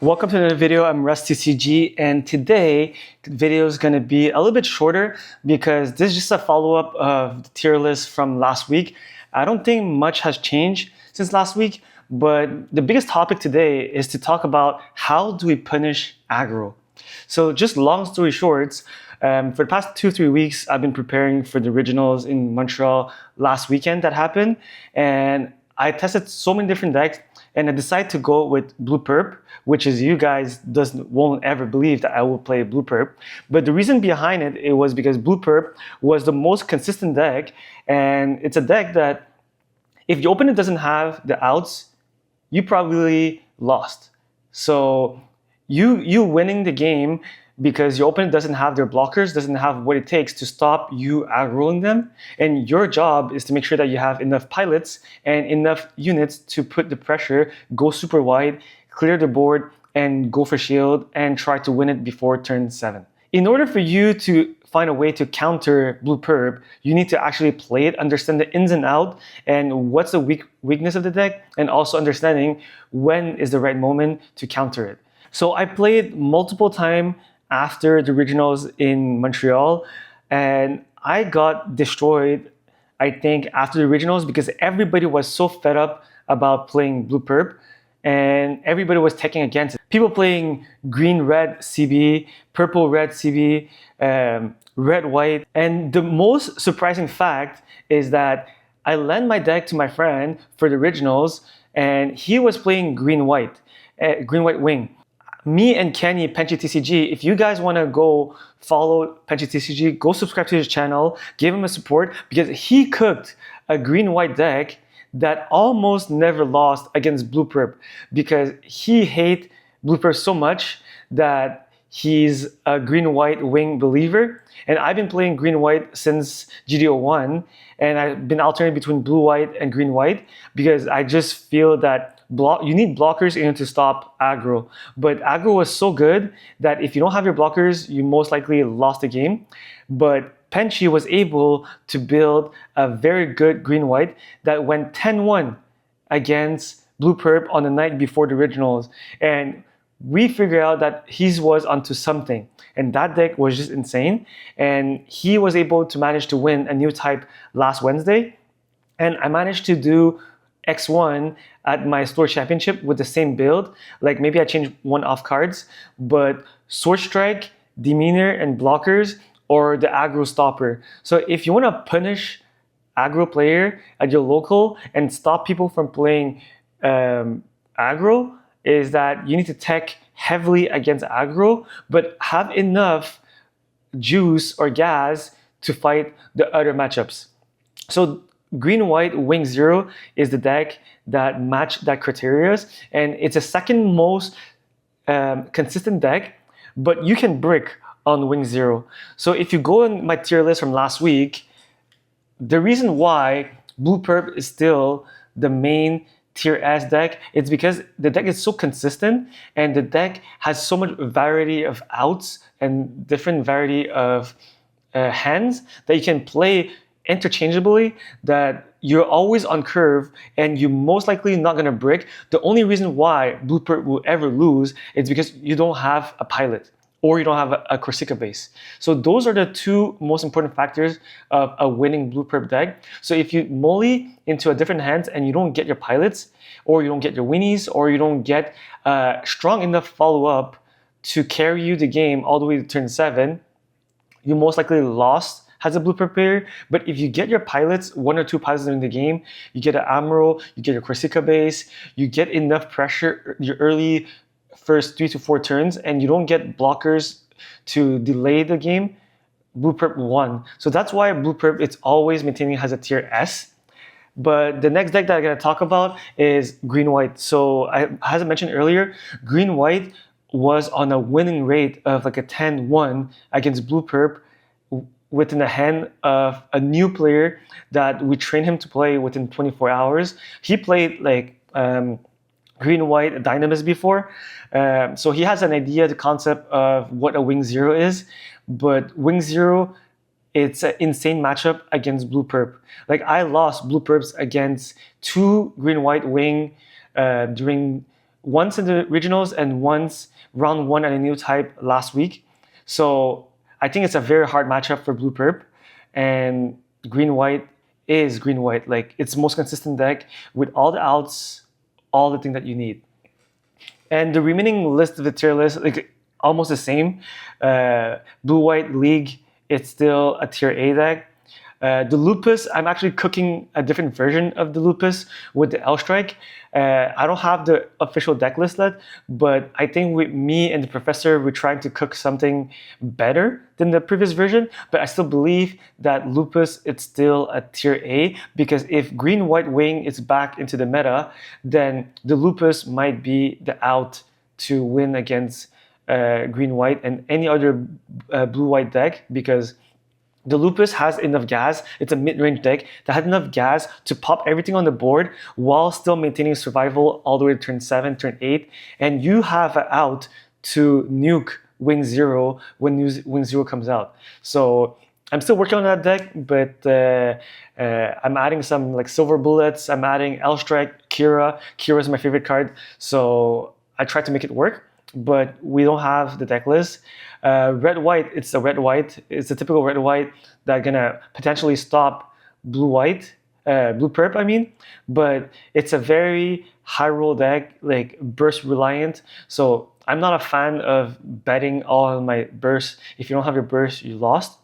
Welcome to another video. I'm TCG, and today the video is going to be a little bit shorter because this is just a follow-up of the tier list from last week. I don't think much has changed since last week, but the biggest topic today is to talk about how do we punish aggro. So just long story short, for the past 2-3 weeks, I've been preparing for the regionals in Montreal last weekend that happened, and I tested so many different decks, and I decided to go with Blue Perp, which is you guys won't ever believe that I will play Blue Perp. But the reason behind it was because Blue Perp was the most consistent deck, and it's a deck that if your opponent doesn't have the outs, you probably lost. So you winning the game because your opponent doesn't have their blockers, doesn't have what it takes to stop you aggroing them. And your job is to make sure that you have enough pilots and enough units to put the pressure, go super wide, clear the board, and go for shield and try to win it before turn 7. In order for you to find a way to counter Blue Perp, you need to actually play it, understand the ins and outs, and what's the weakness of the deck, and also understanding when is the right moment to counter it. So I played multiple times after the regionals in Montreal, and I got destroyed, I think, after the regionals because everybody was so fed up about playing Blue Perp, and everybody was taking against it. People playing green-red CB, purple-red CB, red-white, and the most surprising fact is that I lent my deck to my friend for the regionals, and he was playing green-white wing. Me and Kenny, TCG, if you guys want to go follow TCG, go subscribe to his channel, give him a support, because he cooked a green-white deck that almost never lost against Blue Perp because he hates Blue Perp so much that he's a green-white wing believer. And I've been playing green-white since GDO1, and I've been alternating between blue-white and green-white because I just feel that you need blockers in order to stop aggro. But aggro was so good that if you don't have your blockers, you most likely lost the game. But Penchi was able to build a very good green-white that went 10-1 against Blue Perp on the night before the regionals. And we figured out that he was onto something. And that deck was just insane. And he was able to manage to win a new type last Wednesday. And I managed to do X1 at my store championship with the same build. Like maybe I changed one off cards, but Sword Strike, Demeanor, and blockers, or the aggro stopper. So if you want to punish aggro player at your local and stop people from playing aggro, is that you need to tech heavily against aggro, but have enough juice or gas to fight the other matchups. So Green-White Wing Zero is the deck that matched that criteria, and it's a second most consistent deck, but you can brick on Wing Zero. So if you go in my tier list from last week, the reason why Blue Perp is still the main tier S deck, it's because the deck is so consistent and the deck has so much variety of outs and different variety of hands that you can play interchangeably, that you're always on curve and you're most likely not going to brick. The only reason why Blue Perp will ever lose is because you don't have a pilot or you don't have a Corsica base. So those are the two most important factors of a winning Blue Perp deck. So if you molly into a different hands and you don't get your pilots, or you don't get your winnies, or you don't get strong enough follow-up to carry you the game all the way to turn 7, you most likely lost as a Blue Perp player. But if you get your pilots, 1 or 2 pilots in the game, you get an Aggro, you get your Corsica base, you get enough pressure your early first 3 to 4 turns, and you don't get blockers to delay the game, Blue Perp won. So that's why Blue Perp, it's always maintaining has a tier S. But the next deck that I'm going to talk about is Green-White. So as I mentioned earlier, Green-White was on a winning rate of like a 10-1 against Blue Perp within the hand of a new player that we trained him to play within 24 hours. He played like Green-White Dynamis before. So he has an idea, the concept of what a Wing Zero is. But Wing Zero, it's an insane matchup against Blue Perp. Like I lost Blue Perps against 2 Green-White Wing during once in the regionals and once round 1 at a new type last week. So I think it's a very hard matchup for Blue Perp, and Green White is Green White. Like, it's the most consistent deck with all the outs, all the things that you need. And the remaining list of the tier list, like, almost the same. Blue White League, it's still a tier A deck. The Lupus, I'm actually cooking a different version of the Lupus with the L Strike. I don't have the official deck list yet, but I think with me and the professor, we're trying to cook something better than the previous version. But I still believe that Lupus, it's still a tier A, because if Green White Wing is back into the meta, then the Lupus might be the out to win against Green White and any other Blue White deck, because the Lupus has enough gas. It's a mid-range deck that has enough gas to pop everything on the board while still maintaining survival all the way to turn 7, turn 8. And you have an out to nuke Wing 0 when Wing 0 comes out. So I'm still working on that deck, but I'm adding some like Silver Bullets. I'm adding L Strike, Kira. Kira is my favorite card. So I try to make it work, but we don't have the deck list. Red-white, it's a red-white. It's a typical red-white that's gonna potentially stop blue-white, blue perp, I mean. But it's a very high roll deck, like burst reliant. So I'm not a fan of betting all on my burst. If you don't have your burst, you lost.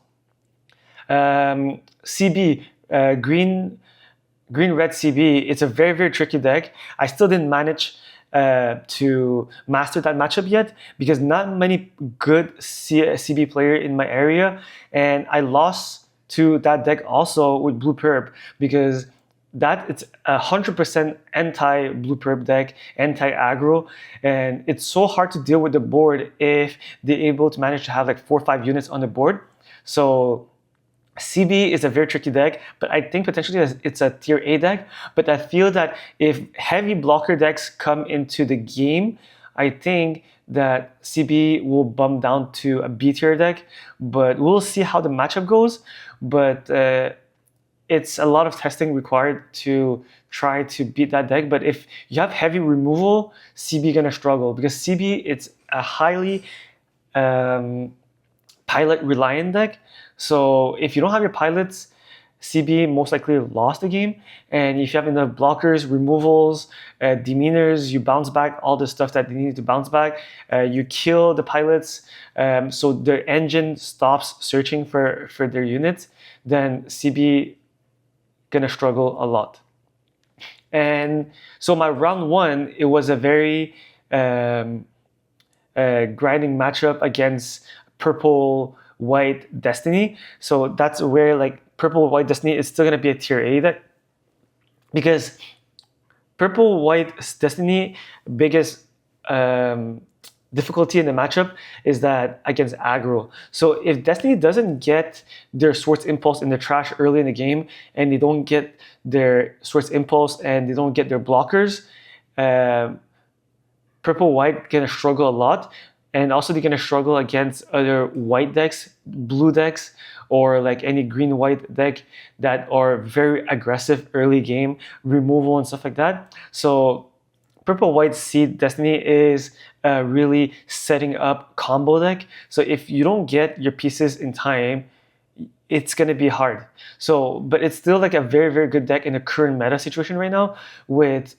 CB, green red CB, it's a very, very tricky deck. I still didn't manage to master that matchup yet, because not many good CB player in my area, and I lost to that deck also with Blue Perp, because that it's 100% anti Blue Perp deck, anti aggro, and it's so hard to deal with the board if they're able to manage to have like 4 or 5 units on the board. So CB is a very tricky deck, but I think potentially it's a tier A deck. But I feel that if heavy blocker decks come into the game, I think that CB will bump down to a B tier deck. But we'll see how the matchup goes. But it's a lot of testing required to try to beat that deck. But if you have heavy removal, CB gonna struggle, because CB, it's a highly pilot reliant deck. So if you don't have your pilots, CB most likely lost the game. And if you have enough blockers, removals, demeanors, you bounce back all the stuff that they need to bounce back. You kill the pilots, so their engine stops searching for their units, then CB gonna struggle a lot. And so my round 1, it was a very grinding matchup against purple white Destiny. So that's where like purple white Destiny is still gonna be a tier A deck, because purple white Destiny biggest difficulty in the matchup is that against aggro. So if Destiny doesn't get their Swords Impulse in the trash early in the game, and they don't get their Swords Impulse and they don't get their blockers, purple white gonna struggle a lot. And also they're gonna struggle against other white decks, blue decks, or like any green-white deck that are very aggressive early game, removal and stuff like that. So purple-white Seed Destiny is really setting up combo deck. So if you don't get your pieces in time, it's gonna be hard. So, but it's still like a very, very good deck in the current meta situation right now with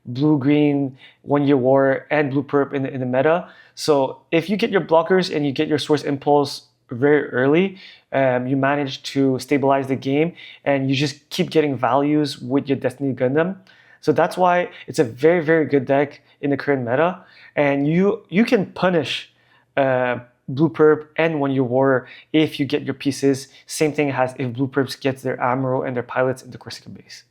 blue-green, 1-year war, and blue perp in the meta. So if you get your blockers and you get your Source Impulse very early, you manage to stabilize the game, and you just keep getting values with your Destiny Gundam. So that's why it's a very, very good deck in the current meta. And you can punish blue perp and 1-year war if you get your pieces. Same thing as if blue perps gets their Amuro and their pilots in the Corsica base.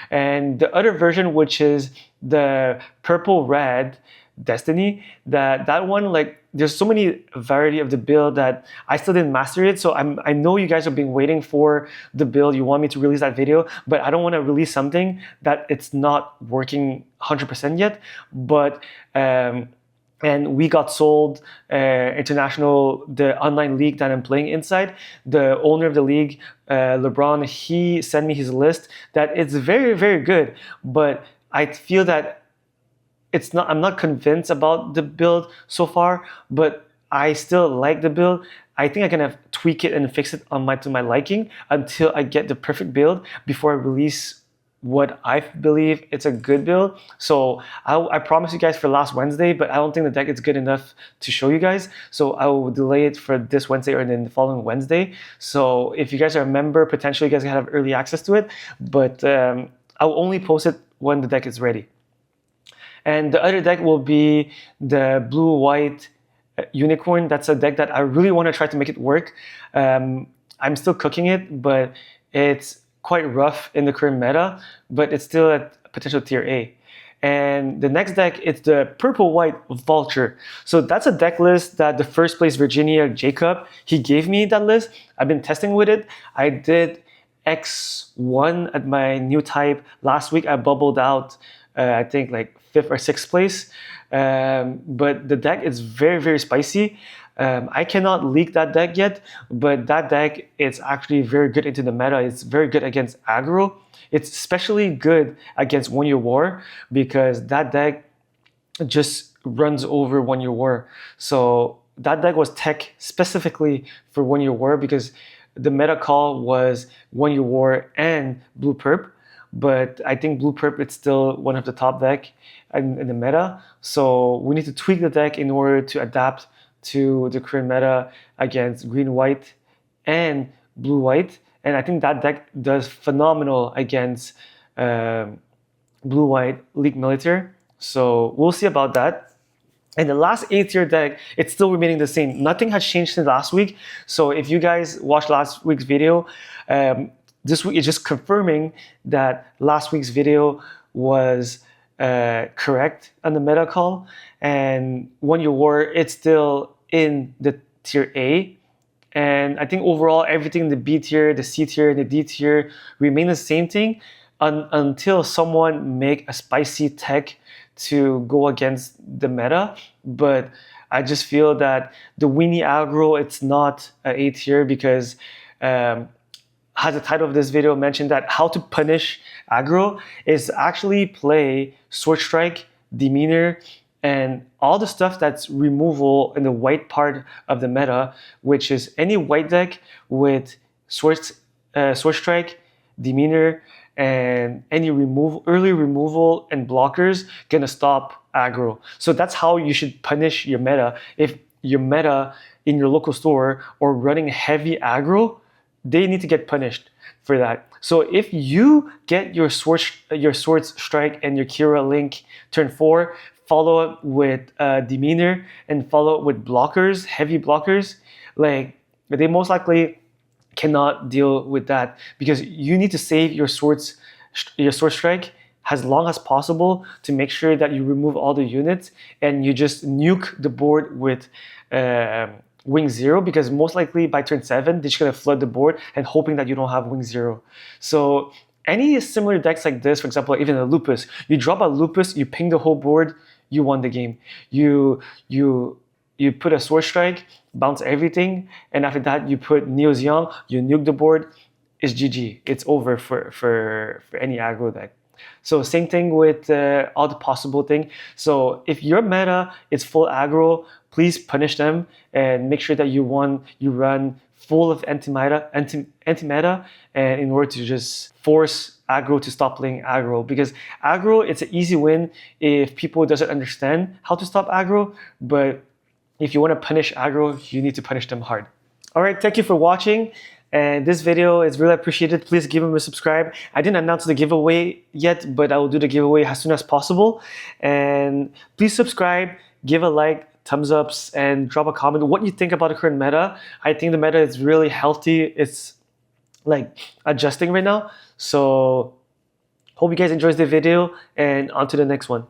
And the other version, which is the purple-red Destiny, that one, like, there's so many variety of the build that I still didn't master it. So I know you guys have been waiting for the build. You want me to release that video, but I don't want to release something that it's not working 100% yet. But and we got sold international, the online league that I'm playing inside. The owner of the league, LeBron, he sent me his list that it's very, very good. But I feel that I'm not convinced about the build so far, but I still like the build. I think I can tweak it and fix it to my liking until I get the perfect build before I release what I believe it's a good build. So I promised you guys for last Wednesday, but I don't think the deck is good enough to show you guys. So I will delay it for this Wednesday or then the following Wednesday. So if you guys are a member, potentially you guys can have early access to it, but I'll only post it when the deck is ready. And the other deck will be the blue-white unicorn. That's a deck that I really want to try to make it work. I'm still cooking it, but it's quite rough in the current meta, but it's still at potential tier A. And the next deck is the purple-white vulture. So that's a deck list that the first place Virginia Jacob, he gave me that list. I've been testing with it. I did X1 at my new type last week. I bubbled out, I think like 5th or 6th place. But the deck is very, very spicy. I cannot leak that deck yet, but that deck is actually very good into the meta. It's very good against aggro. It's especially good against 1 Year War because that deck just runs over 1 Year War. So that deck was tech specifically for 1 Year War because the meta call was 1 Year War and blue perp. But I think blue perp is still one of the top deck in the meta. So we need to tweak the deck in order to adapt to the current meta against green-white and blue-white. And I think that deck does phenomenal against blue-white League Militaire. So we'll see about that. And the last A-tier deck, it's still remaining the same. Nothing has changed since last week. So if you guys watched last week's video, this week is just confirming that last week's video was correct on the meta call. And 1 Year War, it's still in the tier A. And I think overall, everything in the B tier, the C tier, and the D tier remain the same thing until someone make a spicy tech to go against the meta. But I just feel that the Weenie aggro, it's not an A tier because as the title of this video mentioned, that how to punish aggro is actually play Sword Strike, Demeanor, and all the stuff that's removal in the white part of the meta, which is any white deck with Sword Strike, Demeanor, and any early removal and blockers gonna stop aggro. So that's how you should punish your meta. If your meta in your local store or running heavy aggro, they need to get punished for that. So if you get your Sword Strike and your Kira Link turn 4, follow up with Demeanor and follow up with blockers, heavy blockers, like they most likely cannot deal with that because you need to save your Sword Strike as long as possible to make sure that you remove all the units and you just nuke the board with Wing 0 because most likely by turn 7 they're just gonna flood the board and hoping that you don't have Wing 0. So any similar decks like this, for example, even a Lupus, you drop a Lupus, you ping the whole board, you won the game. You put a Sword Strike, bounce everything, and after that you put Neo Zeon, you nuke the board, it's GG. It's over for any aggro deck. So same thing with all the possible thing. So if your meta is full aggro, please punish them and make sure that you run full of anti-meta and in order to just force aggro to stop playing aggro, because aggro, it's an easy win if people doesn't understand how to stop aggro, but if you want to punish aggro, you need to punish them hard. All right, thank you for watching. And this video is really appreciated. Please give them a subscribe. I didn't announce the giveaway yet, but I will do the giveaway as soon as possible. And please subscribe, give a like, thumbs ups, and drop a comment what you think about the current meta. I think the meta is really healthy. It's like adjusting right now. So hope you guys enjoyed the video and on to the next one.